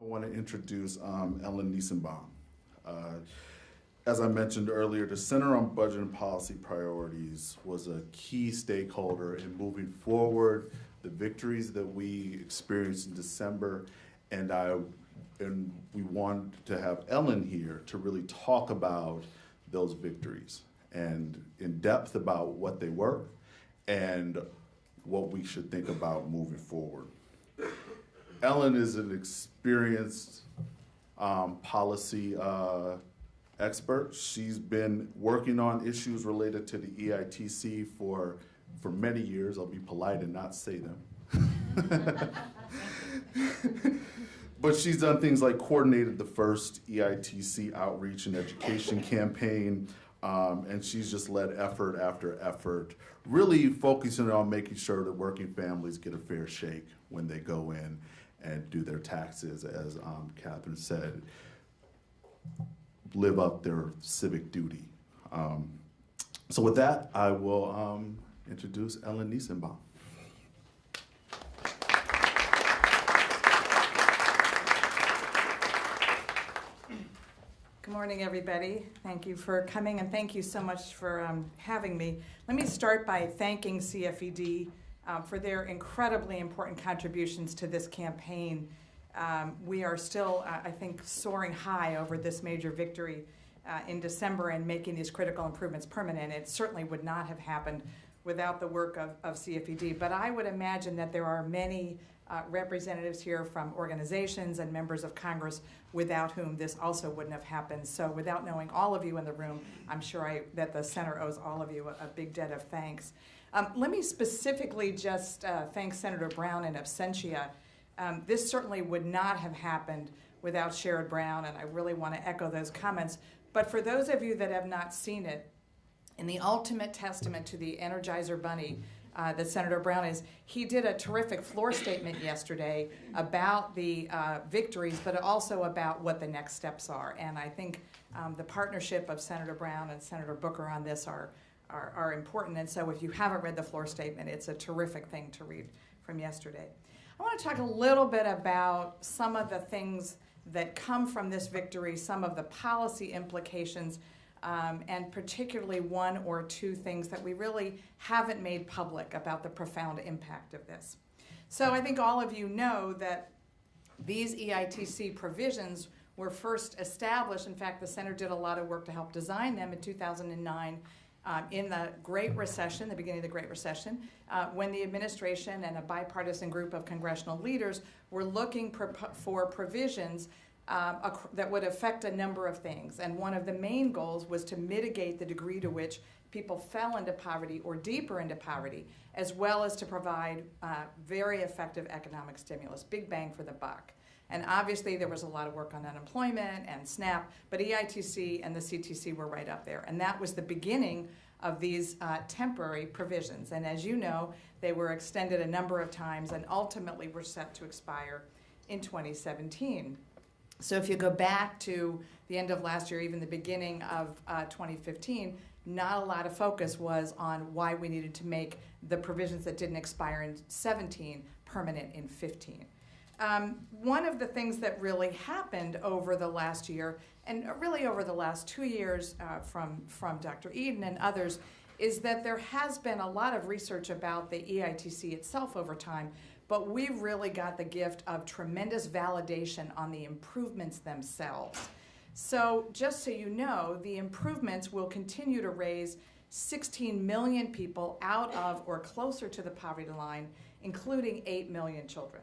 I want to introduce Ellen Nissenbaum. As I mentioned earlier, the Center on Budget and Policy Priorities was a key stakeholder in moving forward the victories that we experienced in December, and we wanted to have Ellen here to really talk about those victories and in depth about what they were and what we should think about moving forward. Ellen is an experienced policy expert. She's been working on issues related to the EITC for many years. I'll be polite and not say them. But she's done things like coordinated the first EITC outreach and education campaign, and she's just led effort after effort, really focusing on making sure that working families get a fair shake when they go in and do their taxes, as Catherine said, live up their civic duty. So with that, I will introduce Ellen Nissenbaum. Good morning, everybody. Thank you for coming, and thank you so much for having me. Let me start by thanking CFED for their incredibly important contributions to this campaign. We are still, I think, soaring high over this major victory in December and making these critical improvements permanent. It certainly would not have happened without the work of CFED, but I would imagine that there are many representatives here from organizations and members of Congress without whom this also wouldn't have happened. So without knowing all of you in the room, I'm sure that the center owes all of you a big debt of thanks. Let me specifically just thank Senator Brown in absentia. This certainly would not have happened without Sherrod Brown, and I really want to echo those comments. But for those of you that have not seen it, in the ultimate testament to the Energizer Bunny that Senator Brown is, he did a terrific floor statement yesterday about the victories, but also about what the next steps are. And I think the partnership of Senator Brown and Senator Booker on this are important. And so if you haven't read the floor statement, it's a terrific thing to read from yesterday. I want to talk a little bit about some of the things that come from this victory, some of the policy implications, and particularly one or two things that we really haven't made public about the profound impact of this. So I think all of you know that these EITC provisions were first established. In fact, the Center did a lot of work to help design them in 2009 in the Great Recession, the beginning of the Great Recession, when the administration and a bipartisan group of congressional leaders were looking for provisions that would affect a number of things. And one of the main goals was to mitigate the degree to which people fell into poverty or deeper into poverty, as well as to provide very effective economic stimulus, big bang for the buck. And obviously there was a lot of work on unemployment and SNAP, but EITC and the CTC were right up there. And that was the beginning of these temporary provisions. And as you know, they were extended a number of times and ultimately were set to expire in 2017. So if you go back to the end of last year, even the beginning of 2015, not a lot of focus was on why we needed to make the provisions that didn't expire in 17 permanent in 15. One of the things that really happened over the last year, and really over the last 2 years from Dr. Eden and others, is that there has been a lot of research about the EITC itself over time, but we've really got the gift of tremendous validation on the improvements themselves. So just so you know, the improvements will continue to raise 16 million people out of or closer to the poverty line, including 8 million children.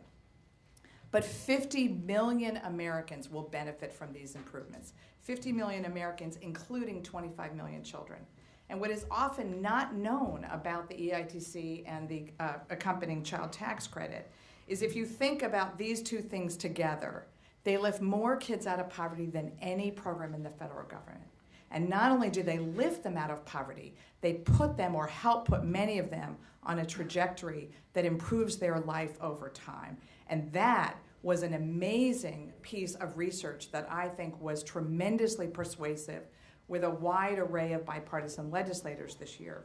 But 50 million Americans will benefit from these improvements. 50 million Americans, including 25 million children. And what is often not known about the EITC and the accompanying child tax credit is if you think about these two things together, they lift more kids out of poverty than any program in the federal government. And not only do they lift them out of poverty, they put them or help put many of them on a trajectory that improves their life over time. And that was an amazing piece of research that I think was tremendously persuasive with a wide array of bipartisan legislators this year.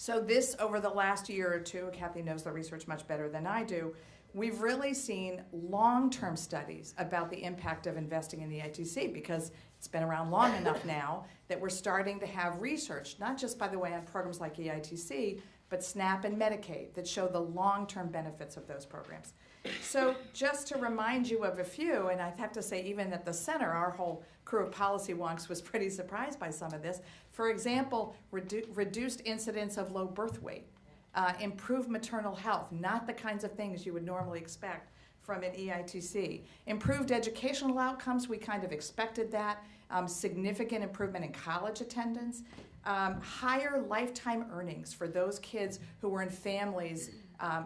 So this, over the last year or two, Kathy knows the research much better than I do, we've really seen long-term studies about the impact of investing in the EITC, because it's been around long enough now that we're starting to have research, not just, by the way, on programs like EITC, but SNAP and Medicaid, that show the long-term benefits of those programs. So just to remind you of a few, and I have to say even at the center, our whole crew of policy wonks was pretty surprised by some of this. For example, reduced incidence of low birth weight, improved maternal health, not the kinds of things you would normally expect from an EITC. Improved educational outcomes, we kind of expected that. Significant improvement in college attendance. Higher lifetime earnings for those kids who were in families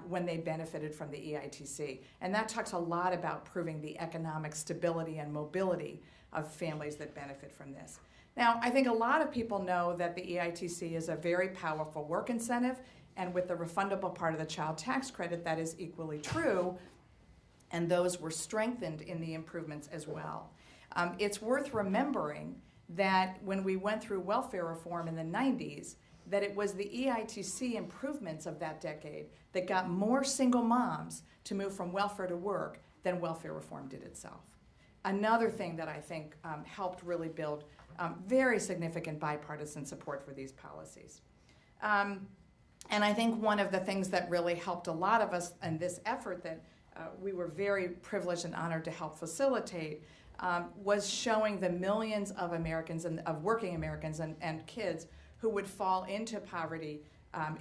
when they benefited from the EITC. And that talks a lot about proving the economic stability and mobility of families that benefit from this. Now, I think a lot of people know that the EITC is a very powerful work incentive, and with the refundable part of the child tax credit, that is equally true, and those were strengthened in the improvements as well. It's worth remembering that when we went through welfare reform in the 90s, that it was the EITC improvements of that decade that got more single moms to move from welfare to work than welfare reform did itself. Another thing that I think helped really build very significant bipartisan support for these policies. And I think one of the things that really helped a lot of us in this effort that we were very privileged and honored to help facilitate was showing the millions of Americans and of working Americans and kids who would fall into poverty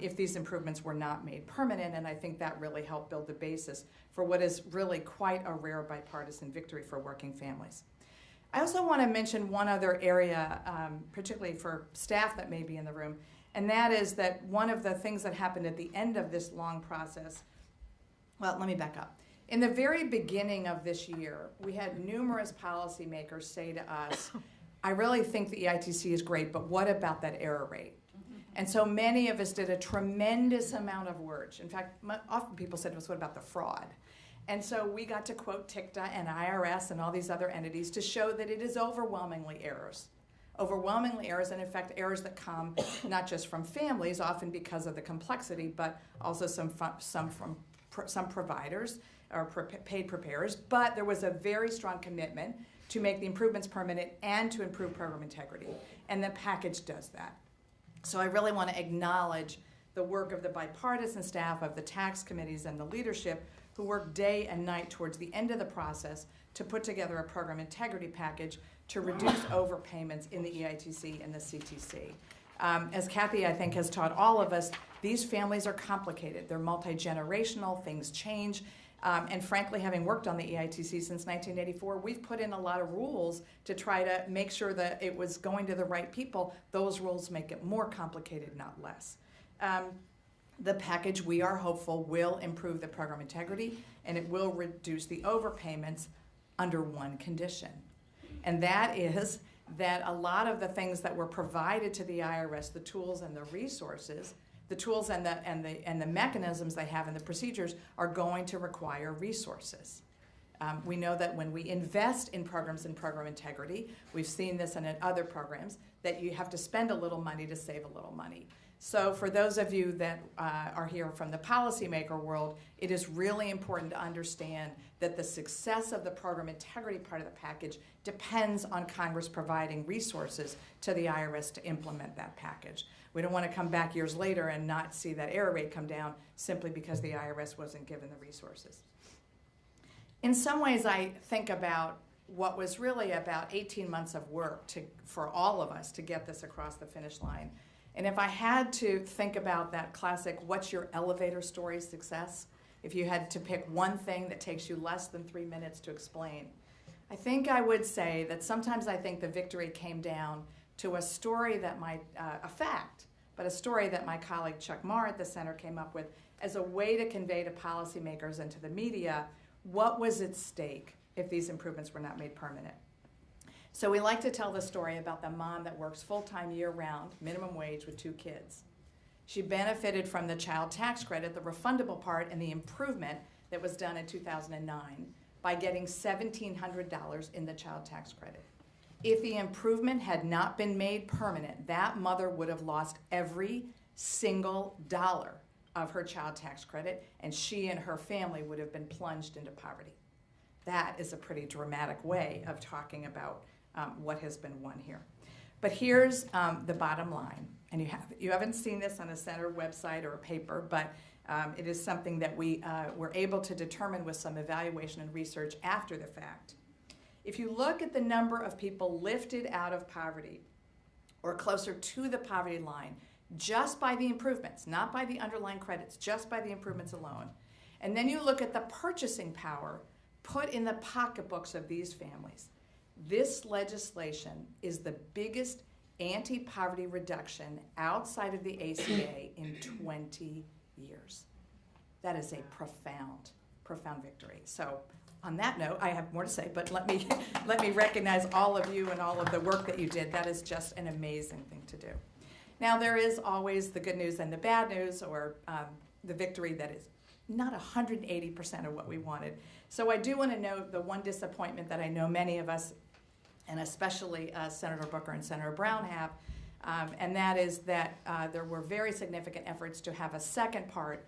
if these improvements were not made permanent, and I think that really helped build the basis for what is really quite a rare bipartisan victory for working families. I also want to mention one other area, particularly for staff that may be in the room, and that is that one of the things that happened at the end of this long process, well, let me back up. In the very beginning of this year, we had numerous policymakers say to us, I really think the EITC is great, but what about that error rate? And so many of us did a tremendous amount of work. In fact, often people said to us, what about the fraud? And so we got to quote TICTA and IRS and all these other entities to show that it is overwhelmingly errors. Overwhelmingly errors, and in fact errors that come not just from families, often because of the complexity, but also some from some providers or paid preparers. But there was a very strong commitment to make the improvements permanent and to improve program integrity. And the package does that. So I really want to acknowledge the work of the bipartisan staff of the tax committees and the leadership who worked day and night towards the end of the process to put together a program integrity package to reduce overpayments in the EITC and the CTC. As Kathy, I think, has taught all of us, these families are complicated. They're multi-generational, things change. And frankly, having worked on the EITC since 1984, we've put in a lot of rules to try to make sure that it was going to the right people. Those rules make it more complicated, not less. The package, we are hopeful, will improve the program integrity, and it will reduce the overpayments under one condition. And that is that a lot of the things that were provided to the IRS, the tools and the resources, the tools and the mechanisms they have and the procedures are going to require resources. We know that when we invest in programs and program integrity, we've seen this in other programs, that you have to spend a little money to save a little money. So for those of you that are here from the policymaker world, it is really important to understand that the success of the program integrity part of the package depends on Congress providing resources to the IRS to implement that package. We don't want to come back years later and not see that error rate come down simply because the IRS wasn't given the resources. In some ways, I think about what was really about 18 months of work for all of us to get this across the finish line. And if I had to think about that classic, what's your elevator story success? If you had to pick one thing that takes you less than 3 minutes to explain, I think I would say that sometimes I think the victory came down to a story that a fact, but a story that my colleague Chuck Marr at the center came up with as a way to convey to policymakers and to the media what was at stake if these improvements were not made permanent. So we like to tell the story about the mom that works full-time year-round, minimum wage with 2 kids. She benefited from the child tax credit, the refundable part, and the improvement that was done in 2009 by getting $1,700 in the child tax credit. If the improvement had not been made permanent, that mother would have lost every single dollar of her child tax credit, and she and her family would have been plunged into poverty. That is a pretty dramatic way of talking about what has been won here. But here's the bottom line, and you haven't seen this on a center website or a paper, but it is something that we were able to determine with some evaluation and research after the fact. If you look at the number of people lifted out of poverty or closer to the poverty line just by the improvements, not by the underlying credits, just by the improvements alone, and then you look at the purchasing power put in the pocketbooks of these families, this legislation is the biggest anti-poverty reduction outside of the ACA in 20 years. That is a profound, profound victory. So on that note, I have more to say, but let me recognize all of you and all of the work that you did. That is just an amazing thing to do. Now, there is always the good news and the bad news, or the victory that is not 180% of what we wanted. So I do want to note the one disappointment that I know many of us, and especially Senator Booker and Senator Brown have, and that is that there were very significant efforts to have a second part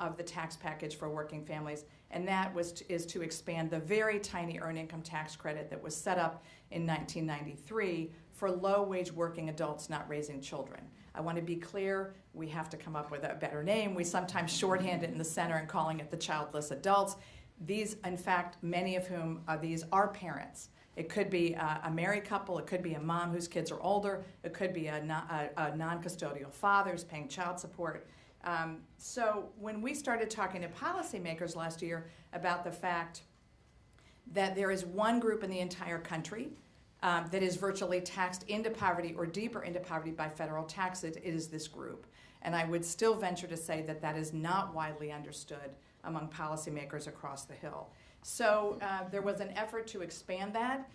of the tax package for working families, and that is to expand the very tiny earned income tax credit that was set up in 1993 for low-wage working adults not raising children. I want to be clear, we have to come up with a better name. We sometimes shorthand it in the center and calling it the childless adults. These, in fact, many of whom these are parents. It could be a married couple, it could be a mom whose kids are older, it could be a non-custodial father who's paying child support. So when we started talking to policymakers last year about the fact that there is one group in the entire country that is virtually taxed into poverty or deeper into poverty by federal taxes, it is this group. And I would still venture to say that that is not widely understood among policymakers across the Hill. So there was an effort to expand that.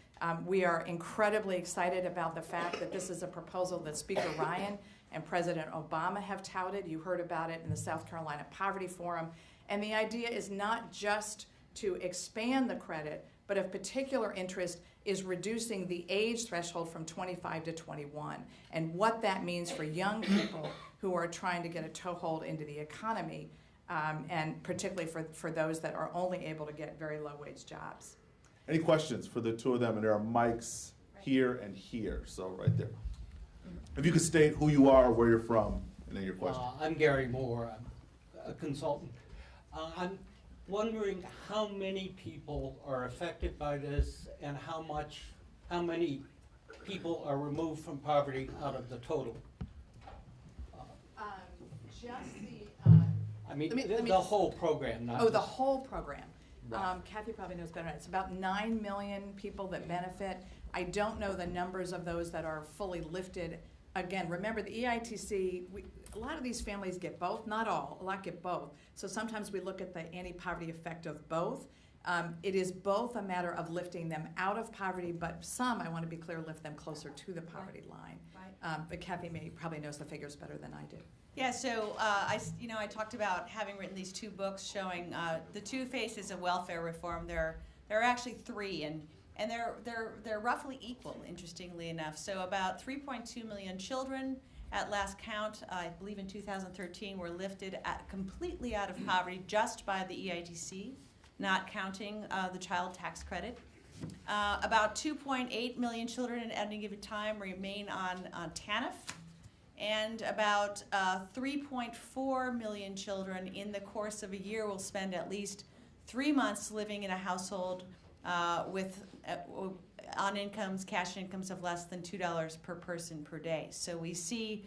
We are incredibly excited about the fact that this is a proposal that Speaker Ryan and President Obama have touted. You heard about it in the South Carolina Poverty Forum. And the idea is not just to expand the credit, but of particular interest is reducing the age threshold from 25 to 21 and what that means for young people who are trying to get a toehold into the economy, and particularly for those that are only able to get very low-wage jobs. Any questions for the two of them? And there are mics here and here, so right there. If you could state who you are, where you're from, and then your question. I'm Gary Moore, I'm a consultant. I'm wondering how many people are affected by this and how many people are removed from poverty out of the total? The whole program. Not the whole program. Right. Kathy probably knows better. It's about 9 million people that benefit. I don't know the numbers of those that are fully lifted. Again, remember the EITC, a lot of these families get both, not all, a lot get both. So sometimes we look at the anti-poverty effect of both. It is both a matter of lifting them out of poverty, but some, I want to be clear, lift them closer to the poverty line. Right. But Kathy probably knows the figures better than I do. Yeah, so I talked about having written these two books showing the two faces of welfare reform. There are actually three, and they're roughly equal, interestingly enough. So about 3.2 million children at last count, I believe in 2013, were lifted completely out of poverty just by the EITC, not counting the child tax credit. About 2.8 million children at any given time remain on TANF. And about 3.4 million children in the course of a year will spend at least 3 months living in a household on cash incomes of less than $2 per person per day. So we see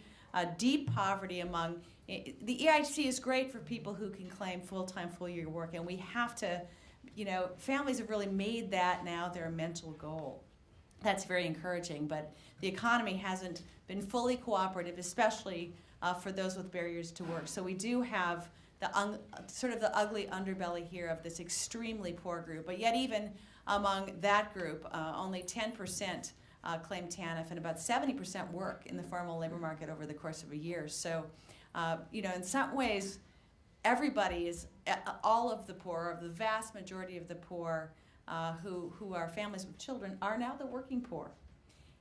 deep poverty among, the EITC is great for people who can claim full-time, full-year work, and we have to, families have really made that now their mental goal. That's very encouraging, but the economy hasn't been fully cooperative, especially for those with barriers to work. So we do have sort of the ugly underbelly here of this extremely poor group, but yet even among that group, only 10% claim TANF and about 70% work in the formal labor market over the course of a year. So, in some ways, everybody is, all of the poor, the vast majority of the poor who are families with children are now the working poor.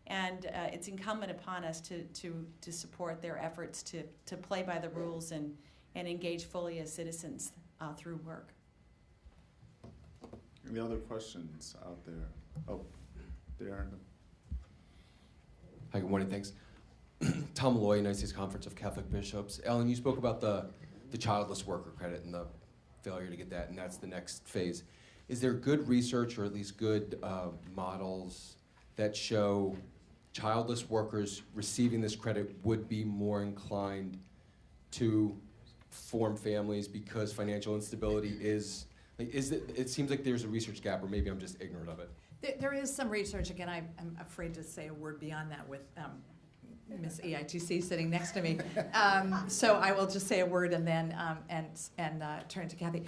And it's incumbent upon us to support their efforts to play by the rules and engage fully as citizens through work. Any other questions out there? Oh, there. Hi, good morning, thanks. Tom Malloy, United States Conference of Catholic Bishops. Ellen, you spoke about the childless worker credit and the failure to get that, and that's the next phase. Is there good research, or at least good models, that show childless workers receiving this credit would be more inclined to form families because financial instability is, it seems like there's a research gap, or maybe I'm just ignorant of it. There is some research. Again, I'm afraid to say a word beyond that with Miss EITC sitting next to me. So I will just say a word and then turn to Kathy.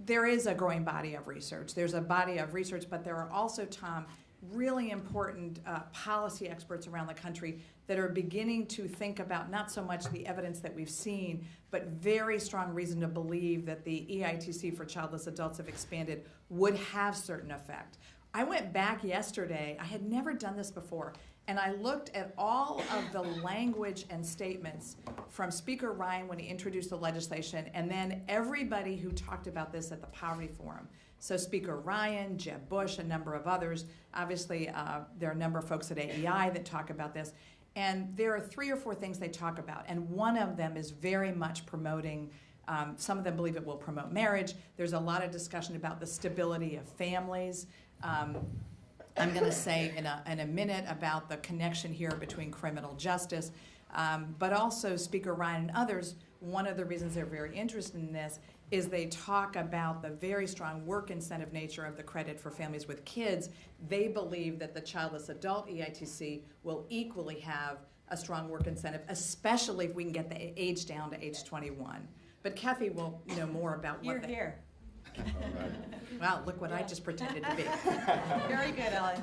There is a growing body of research. There's a body of research, but there are also, Tom, really important policy experts around the country that are beginning to think about not so much the evidence that we've seen, but very strong reason to believe that the EITC for childless adults, if expanded, would have certain effect. I went back yesterday, I had never done this before, and I looked at all of the language and statements from Speaker Ryan when he introduced the legislation, and then everybody who talked about this at the Poverty Forum. So Speaker Ryan, Jeb Bush, a number of others. Obviously, there are a number of folks at AEI that talk about this. And there are 3 or 4 things they talk about, and one of them is very much promoting, some of them believe it will promote marriage. There's a lot of discussion about the stability of families. I'm going to say in a minute about the connection here between criminal justice, but also Speaker Ryan and others, one of the reasons they're very interested in this is they talk about the very strong work incentive nature of the credit for families with kids. They believe that the childless adult EITC will equally have a strong work incentive, especially if we can get the age down to age 21. But Kathy will know more about what You're here. Wow, look what I just pretended to be. Very good, Ellen.